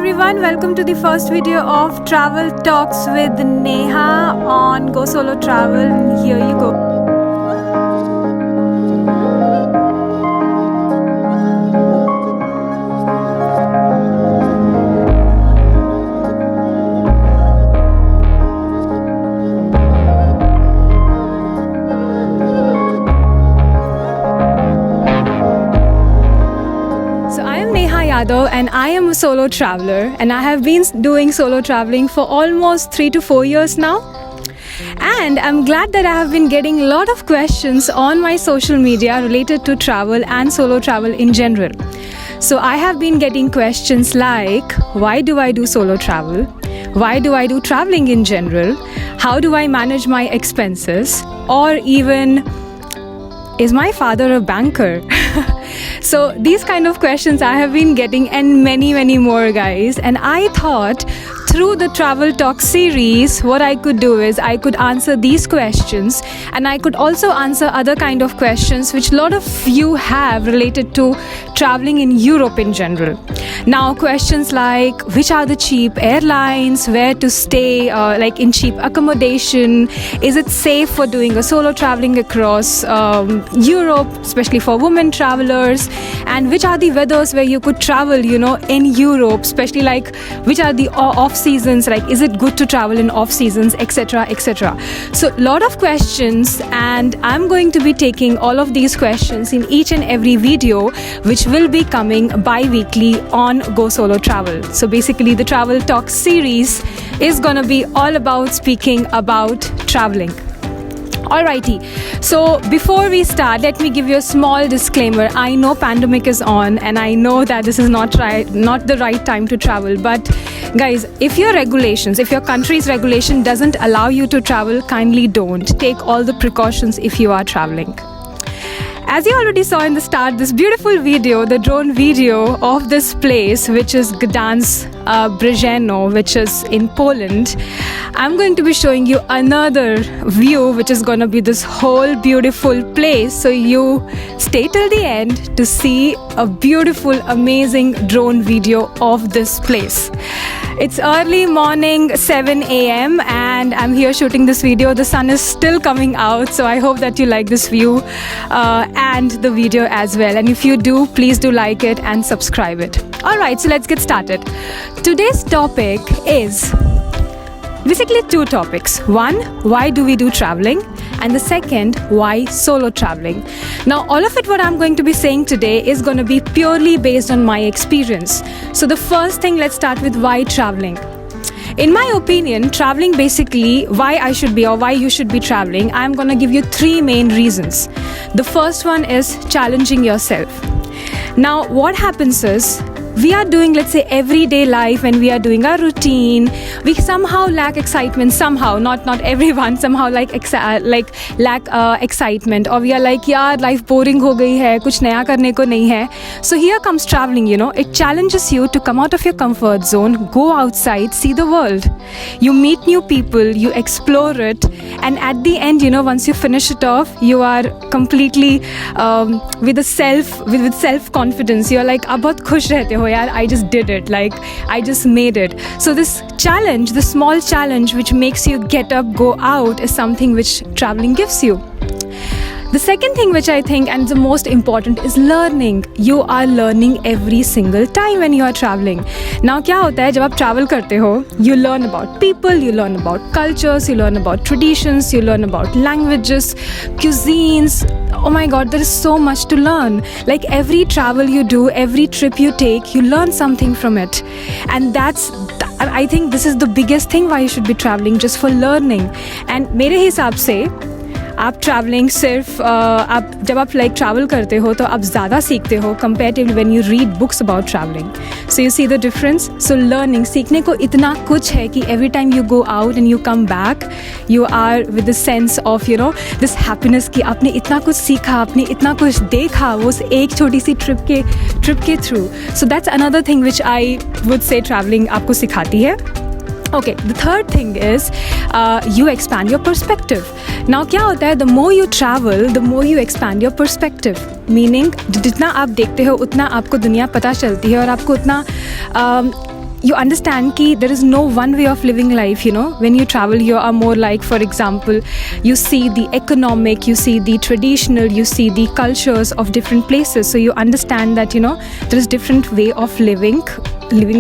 everyone, welcome to the first video of Travel Talks with Neha on Go Solo Travel. Here you go. And I am a solo traveler, and I have been doing solo traveling for almost 3 to 4 years now. And I'm glad that I have been getting a lot of questions on my social media related to travel and solo travel in general. So I have been getting questions like, why do I do solo travel? Why do I do traveling in general? How do I manage my expenses? Or even, is my father a banker? So these kind of questions I have been getting, and many more, guys. And I thought through the Travel Talk series, what I could do is I could answer these questions, and I could also answer other kind of questions which a lot of you have related to traveling in Europe in general. Now, questions like which are the cheap airlines, where to stay, like in cheap accommodation, is it safe for doing a solo traveling across Europe, especially for women travelers, and which are the weathers where you could travel, in Europe, especially like which are the off seasons, like is it good to travel in off seasons, etc. So a lot of questions, and I'm going to be taking all of these questions in each and every video which will be coming bi-weekly on Go Solo Travel. So basically the Travel Talk series is gonna be all about speaking about traveling. Alrighty, so before we start, let me give you a small disclaimer. I know pandemic is on, and I know that this is not the right time to travel, but guys, if your country's regulation doesn't allow you to travel, kindly don't. Take all the precautions if you are traveling. As you already saw in the start, this beautiful video, the drone video of this place, which is Gdansk, Brzeżino, which is in Poland, I'm going to be showing you another view, which is going to be this whole beautiful place. So you stay till the end to see a beautiful, amazing drone video of this place. It's early morning, 7 a.m. and I'm here shooting this video. The sun is still coming out, so I hope that you like this view and the video as well. And if you do, please do like it and subscribe it. Alright, so let's get started. Today's topic is basically two topics. One, why do we do traveling? And the second, why solo traveling? Now, all of it what I'm going to be saying today is going to be purely based on my experience. So the first thing, let's start with why traveling. In my opinion, traveling basically, why I should be or why you should be traveling, I'm going to give you three main reasons. The first one is challenging yourself. Now, what happens is, we are doing, let's say, everyday life, and we are doing our routine. We somehow lack excitement, somehow, not everyone, somehow lack excitement, or we are like, yaar, life boring ho gayi hai, kuch naya karne ko nahi hai. So here comes traveling, it challenges you to come out of your comfort zone, go outside, see the world. You meet new people, you explore it, and at the end, once you finish it off, you are completely with self-confidence. You're like, ab bahut khush rehte ho. I just did it, like I just made it. So this challenge, the small challenge which makes you get up, go out, is something which traveling gives you. The second thing which I think, and the most important, is learning. You are learning every single time when you are traveling. Now क्या होता है जब आप travel करते हो, you learn about people, you learn about cultures, you learn about traditions, you learn about languages, cuisines. Oh my God, there is so much to learn. Like every travel you do, every trip you take, you learn something from it. And I think this is the biggest thing why you should be traveling, just for learning. And मेरे हिसाब से आप travelling सिर्फ जब आप travel करते हो तो आप ज़्यादा सीखते हो comparatively when you read books about travelling. So you see the difference. So learning, सीखने को इतना कुछ है कि every time you go out and you come back, you are with the sense of this happiness कि आपने इतना कुछ सीखा, आपने इतना कुछ देखा वो एक छोटी सी ट्रिप के through. So that's another thing which I would say travelling आपको सिखाती है. Okay, the third thing is you expand your perspective. Now क्या होता है, the more you travel, the more you expand your perspective. Meaning जितना आप देखते हो उतना आपको दुनिया पता चलती है, और आपको उतना you understand कि there is no one way of living life, you know. When you travel, you are more like, for example, you see the economic, you see the traditional, you see the cultures of different places. So you understand that, you know, there is different way of living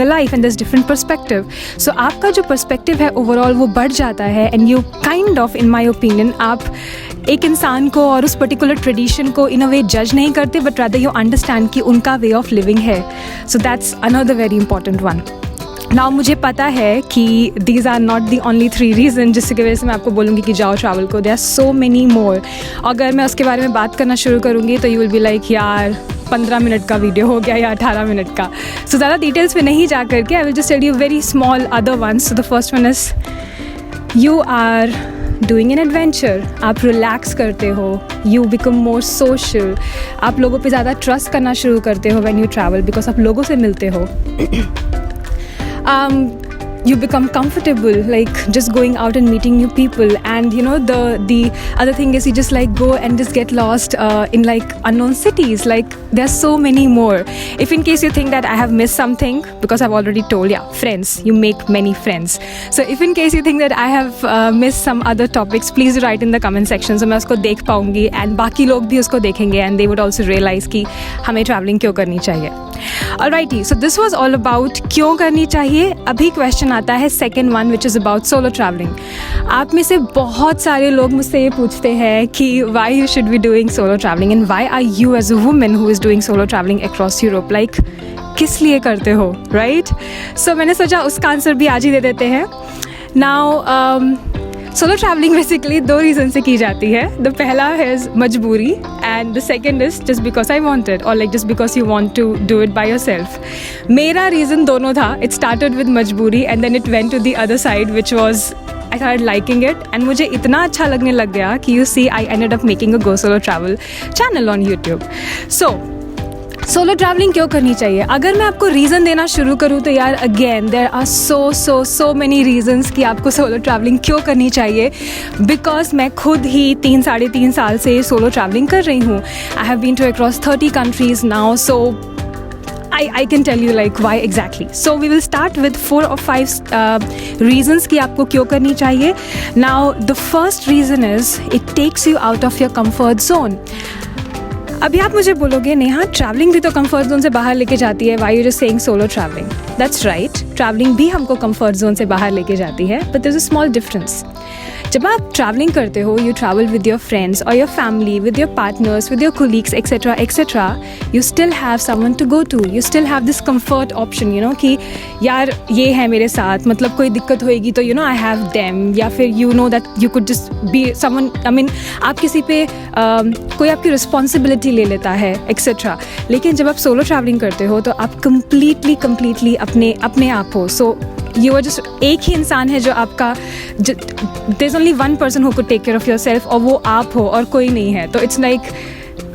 a life and there's different perspective. So आपका जो perspective है overall वो बढ़ जाता है and you kind of, in my opinion, आप एक इंसान को और उस पर्टिकुलर ट्रेडिशन को इन अ वे जज नहीं करते, बट रादर यू अंडरस्टैंड कि उनका वे ऑफ लिविंग है. So that's another very important one. Now मुझे पता है कि these are not the only 3 reason जिसकी वजह से मैं आपको बोलूँगी कि जाओ ट्रैवल को. There are so many more. अगर मैं उसके बारे में बात करना शुरू करूँगी तो यू विल बी लाइक यार 15 मिनट का वीडियो हो गया या 18 मिनट का. सो ज़्यादा डिटेल्स में नहीं जा करके I will just tell you very small other ones. So the first one is you are doing an adventure. आप रिलैक्स करते हो, यू बिकम मोर सोशल. आप लोगों पे ज़्यादा ट्रस्ट करना शुरू करते हो व्हेन यू ट्रैवल, बिकॉज आप लोगों से मिलते हो. You become comfortable like just going out and meeting new people, and you know the other thing is you just like go and just get lost in like unknown cities. Like there's so many more. If in case you think that I have missed something, because I've already told, yeah, friends, you make many friends. So if in case you think that I have missed some other topics, please write in the comment section, so मैं उसको देख पाऊँगी and बाकी लोग भी उसको देखेंगे and they would also realize कि हमें traveling क्यों करनी चाहिए. Alrighty, so this was all about क्यों करनी चाहिए. अभी क्वेश्चन आता है second one, which is about solo travelling. आप में से बहुत सारे लोग मुझसे ये पूछते हैं कि why you should be doing solo travelling and why are you as a woman who is doing solo travelling across Europe. Like किस लिए करते हो, राइट? सो मैंने सोचा उसका आंसर भी आज ही दे देते हैं. Now solo travelling basically 2 reason से की जाती है. द पहला है मजबूरी and the second is just because I wanted और like just because you want to do it by yourself. मेरा रीज़न दोनों था. इट स्टार्टेड विद मजबूरी and then it went to the other side which was I started liking it and मुझे इतना अच्छा लगने लग गया कि you see I ended up making a Go Solo Travel channel on YouTube. So solo travelling क्यों करनी चाहिए? अगर मैं आपको रीज़न देना शुरू करूँ तो यार again there are so many reasons कि आपको सोलो ट्रैवलिंग क्यों करनी चाहिए. बिकॉज मैं खुद ही 3-3.5 साल से सोलो ट्रैवलिंग कर रही हूँ. I have been to across 30 countries now. सो I can tell you like why exactly. So we will start with 4 or 5 reasons कि आपको क्यों करनी चाहिए. Now the first reason is it takes you out of your comfort zone. अभी आप मुझे बोलोगे नेहा ट्रैवलिंग भी तो कंफर्ट जोन से बाहर लेके जाती है. Why you just saying solo travelling? That's right, travelling भी हमको कंफर्ट जोन से बाहर लेके जाती है, but there is a small difference. जब आप ट्रैवलिंग करते हो, you travel with your friends और your family, with your partners, with your colleagues etcetera etcetera, you still have someone to go to. You still have this comfort option, you know कि यार ये है मेरे साथ, मतलब कोई दिक्कत होएगी तो you know I have them, या फिर you know that you could just be someone. I mean आप किसी पे कोई आपकी रिस्पॉन्सिबिलिटी ले लेता है एक्सेट्रा. लेकिन जब आप सोलो ट्रैवलिंग करते हो तो आप कम्प्लीटली अपने आप हो. सो यू आर जस्ट एक ही इंसान है जो आपका, there is only one person who could take care of your self, और वो आप हो और कोई नहीं है. तो it's like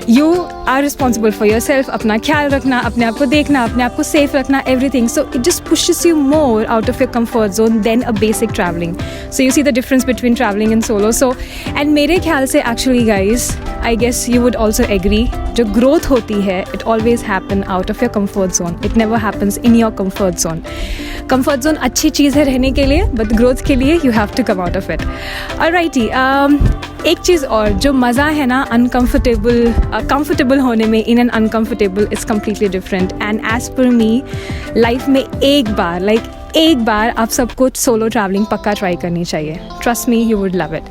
you are responsible for your self. अपना ख्याल रखना, अपने आप को देखना, अपने आप को सेफ रखना, everything. So it just pushes you more out of your comfort zone than a basic travelling. So you see the difference between travelling and solo. So and मेरे ख्याल से actually guys I guess you would also agree, जो growth होती है it always happen out of your comfort zone. It never happens in your comfort zone. Comfort zone अच्छी चीज़ है रहने के लिए, बट ग्रोथ के लिए you have to come out of it. Alrighty, एक चीज़ और, जो मज़ा है ना कंफर्टेबल होने में in an uncomfortable is completely different. And as per me life में एक बार आप सबको सोलो ट्रैवलिंग पक्का ट्राई करनी चाहिए. Trust me, you would love it.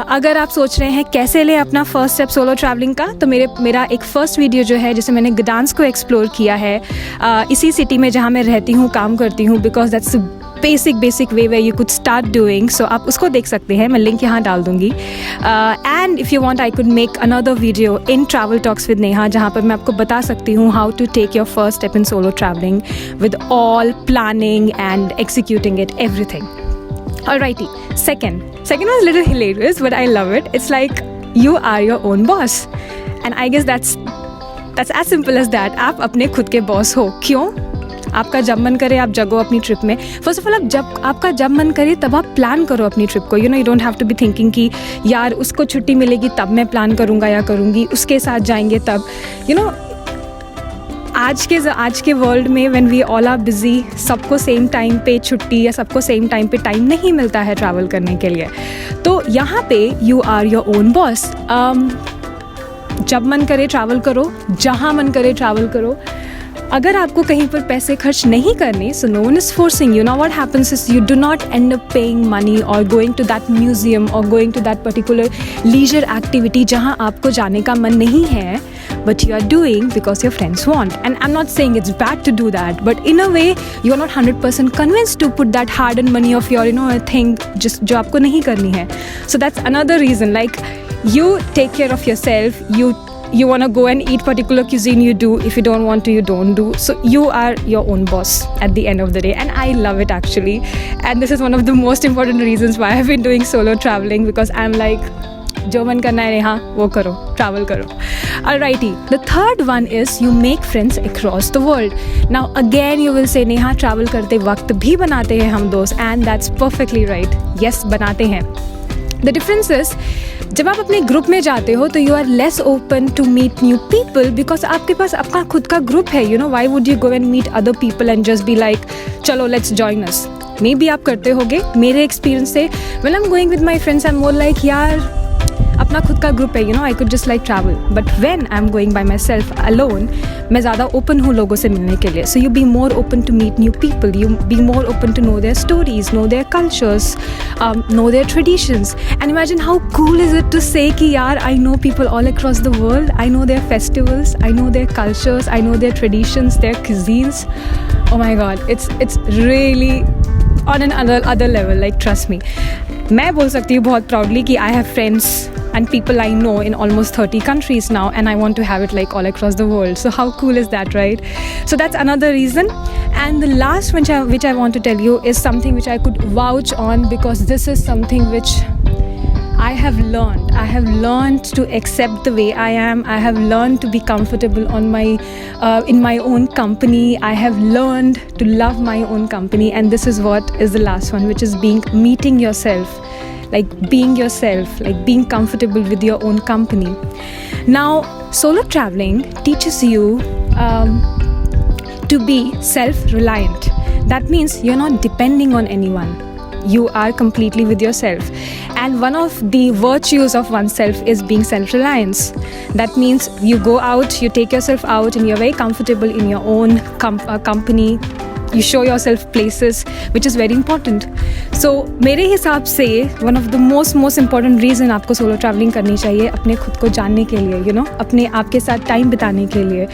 अगर आप सोच रहे हैं कैसे लें अपना फर्स्ट स्टेप सोलो ट्रैवलिंग का, तो मेरा एक फ़र्स्ट वीडियो जो है जिसे मैंने गडांस को एक्सप्लोर किया है इसी सिटी में जहाँ मैं रहती हूँ, काम करती हूँ, because that's basic way way you could start doing. So आप उसको देख सकते हैं, मैं लिंक यहाँ डाल दूँगी. And if you want I could make another video in travel talks with Neha, जहाँ पर मैं आपको बता सकती हूँ how to take your first step in solo travelling with all planning and executing it, everything. Alrighty, second was a little hilarious, but I love it. It's like you are your own boss, and I guess that's as simple as that. आप अपने खुद के boss हो. क्यों? आपका जब मन करे आप जगो अपनी ट्रिप में. फर्स्ट ऑफ ऑल आपका जब मन करे तब आप प्लान करो अपनी ट्रिप को. You know, you don't have to be thinking कि यार उसको छुट्टी मिलेगी तब मैं प्लान करूँगा या करूँगी, उसके साथ जाएंगे तब. यू नो, आज के वर्ल्ड में when we all are busy, सबको सेम टाइम पे छुट्टी या सबको सेम टाइम पे टाइम नहीं मिलता है ट्रैवल करने के लिए। तो यहाँ पे you are your own boss. जब मन करे ट्रैवल करो, जहाँ मन करे ट्रैवल करो। अगर आपको कहीं पर पैसे खर्च नहीं करने, so no one is forcing you. Now what happens is you do not end up paying money और गोइंग टू दैट म्यूजियम और going to that particular leisure activity जहाँ आपको जाने का मन नहीं है, but you are doing because your friends want. And I'm not saying it's bad to do that, but in a way you are not 100% convinced to put that hard-earned money of your thing just जो आपको नहीं करनी है. So that's another reason, like you take care of yourself, you want to go and eat particular cuisine, you do. If you don't want to, you don't do. So you are your own boss at the end of the day, and I love it actually. And this is one of the most important reasons why I've been doing solo traveling, because I'm like, जो मन करना है नेहा वो करो, travel करो। Alrighty, the third one is you make friends across the world. Now again you will say Neha travel करते वक्त भी बनाते हैं हम दोस्त, and that's perfectly right. Yes, बनाते हैं। The difference is जब आप अपने ग्रुप में जाते हो तो you are less open to meet new people, because आपके पास अपना खुद का ग्रुप है। You know, why would you go and meet other people and just be like चलो let's join us. Maybe आप करते होगे। मेरे एक्सपीरियंस से when I am going with my friends I am more like यार अपना खुद का ग्रुप है, you know, I could just like travel. But when I am going by my self alone, मैं ज़्यादा ओपन हूँ लोगों से मिलने के लिए। So you be more open to meet new people, you be more open to know their stories, know their cultures, know their traditions. And imagine how cool is it to say कि यार I know people all across the world, I know their festivals, I know their cultures, I know their traditions, there cuisines. Oh my god, it's really on an other level, like trust me. मैं बोल सकती हूँ बहुत proudly कि I have friends and people I know in almost 30 countries now, and I want to have it like all across the world. So how cool is that, right? So that's another reason. And the last which I want to tell you is something which I could vouch on, because this is something which I have learned. I have learned to accept the way I am. I have learned to be comfortable in my own company. I have learned to love my own company. And this is what is the last one, which is meeting yourself. Like being yourself, like being comfortable with your own company. Now, solo traveling teaches you to be self-reliant. That means you're not depending on anyone. You are completely with yourself. And one of the virtues of oneself is being self-reliance. That means you go out, you take yourself out, and you're very comfortable in your own company. You show yourself places, which is very important. So मेरे हिसाब से one of the most important reason आपको solo traveling करनी चाहिए, अपने खुद को जानने के लिए, you know, अपने आप के साथ टाइम बिताने के लिए,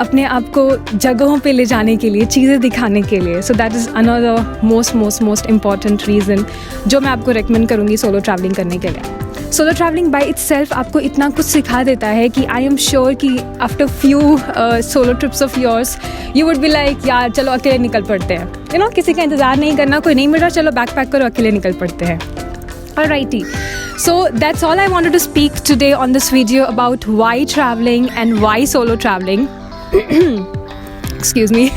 अपने आप को जगहों पे ले जाने के लिए, चीज़ें दिखाने के लिए. So that is another most important reason जो मैं आपको recommend करूँगी solo traveling करने के लिए. सोलो ट्रैवलिंग बाय इटसेल्फ आपको इतना कुछ सिखा देता है कि आई एम श्योर कि after few solo trips of yours you would be like यार चलो अकेले निकल पड़ते हैं, यू नो, किसी का इंतज़ार नहीं करना, कोई नहीं मिल रहा, चलो बैग पैक करो अकेले निकल पड़ते हैं. Alrighty, so that's all I wanted to speak today on this video about why traveling and why solo traveling. Excuse me.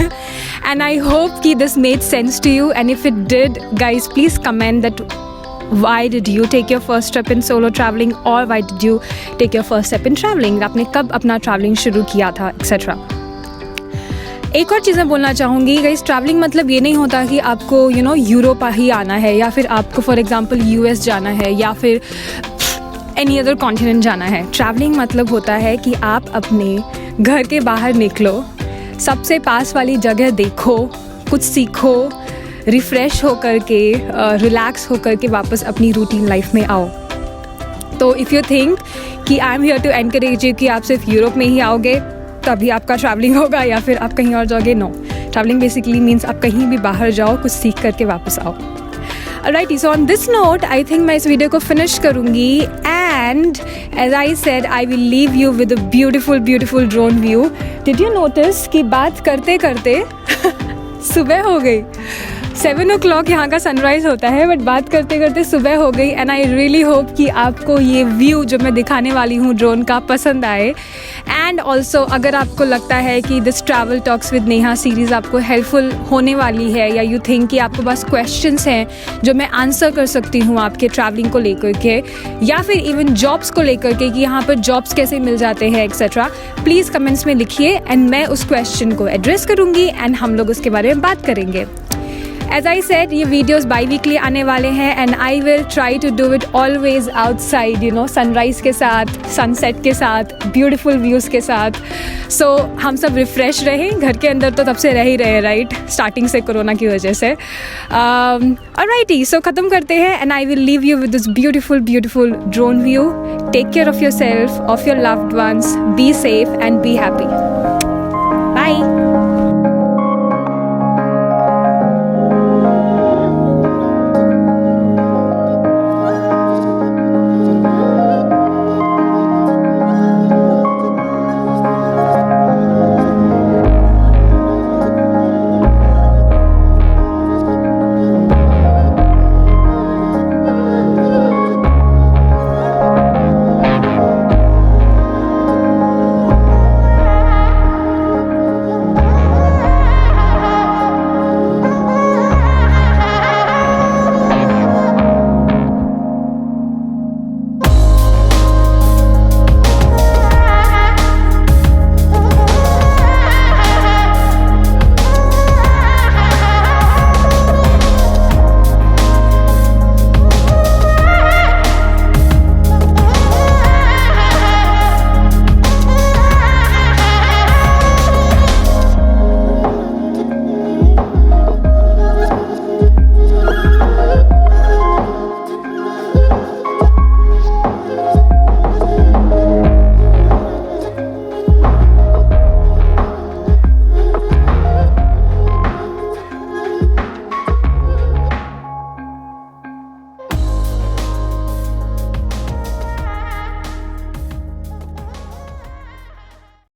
And I hope कि this made sense to you, and if it did, guys, please comment that why did you take your first step in solo traveling, or why did you take your first step in traveling? आपने कब अपना travelling शुरू किया था, etc. एक और चीज़ मैं बोलना चाहूँगी गाइस, ट्रैवलिंग मतलब ये नहीं होता कि आपको यू नो यूरोप ही आना है, या फिर आपको फॉर एग्जांपल यूएस जाना है, या फिर एनी अदर कॉन्टिनेंट जाना है. ट्रैवलिंग मतलब होता है कि आप अपने घर के बाहर निकलो, सबसे पास वाली जगह देखो, कुछ सीखो, रिफ़्रेश होकर के, रिलैक्स होकर के वापस अपनी रूटीन लाइफ में आओ. तो इफ़ यू थिंक कि I am here to encourage you कि आप सिर्फ यूरोप में ही आओगे तभी आपका ट्रैवलिंग होगा या फिर आप कहीं और जाओगे, नो. ट्रैवलिंग बेसिकली मीन्स आप कहीं भी बाहर जाओ, कुछ सीख करके वापस आओ. Alrighty, so on this note, I think मैं इस वीडियो को फिनिश करूँगी, and as I said, I will leave you with a beautiful drone view. Did you notice कि बात करते करते सुबह हो गई? 7 o'clock यहाँ का सनराइज़ होता है, बट बात करते करते सुबह हो गई। एंड आई रियली होप कि आपको ये व्यू जो मैं दिखाने वाली हूँ ड्रोन का पसंद आए। एंड ऑल्सो अगर आपको लगता है कि this travel talks with Neha series आपको हेल्पफुल होने वाली है, या यू थिंक कि आपके पास क्वेश्चंस हैं जो मैं आंसर कर सकती हूँ आपके ट्रैवलिंग को लेकर के, या फिर इवन जॉब्स को लेकर के कि यहाँ पर जॉब्स कैसे मिल जाते हैं एक्सेट्रा, प्लीज़ कमेंट्स में लिखिए एंड मैं उस क्वेश्चन को एड्रेस करूँगी एंड हम लोग उसके बारे में बात करेंगे। As I said, ये वीडियोस बाई वीकली आने वाले हैं and I will try to do it always outside, you know, sunrise के साथ, सनसेट के साथ, ब्यूटीफुल व्यूज़ के साथ। सो हम सब रिफ़्रेश रहें। घर के अंदर तो तब से रह ही रहे, राइट, स्टार्टिंग से कोरोना की वजह से। ऑलराइटी, सो ख़त्म करते हैं and I will leave you with this beautiful drone view. Take care of yourself, of your loved ones, be safe and be happy.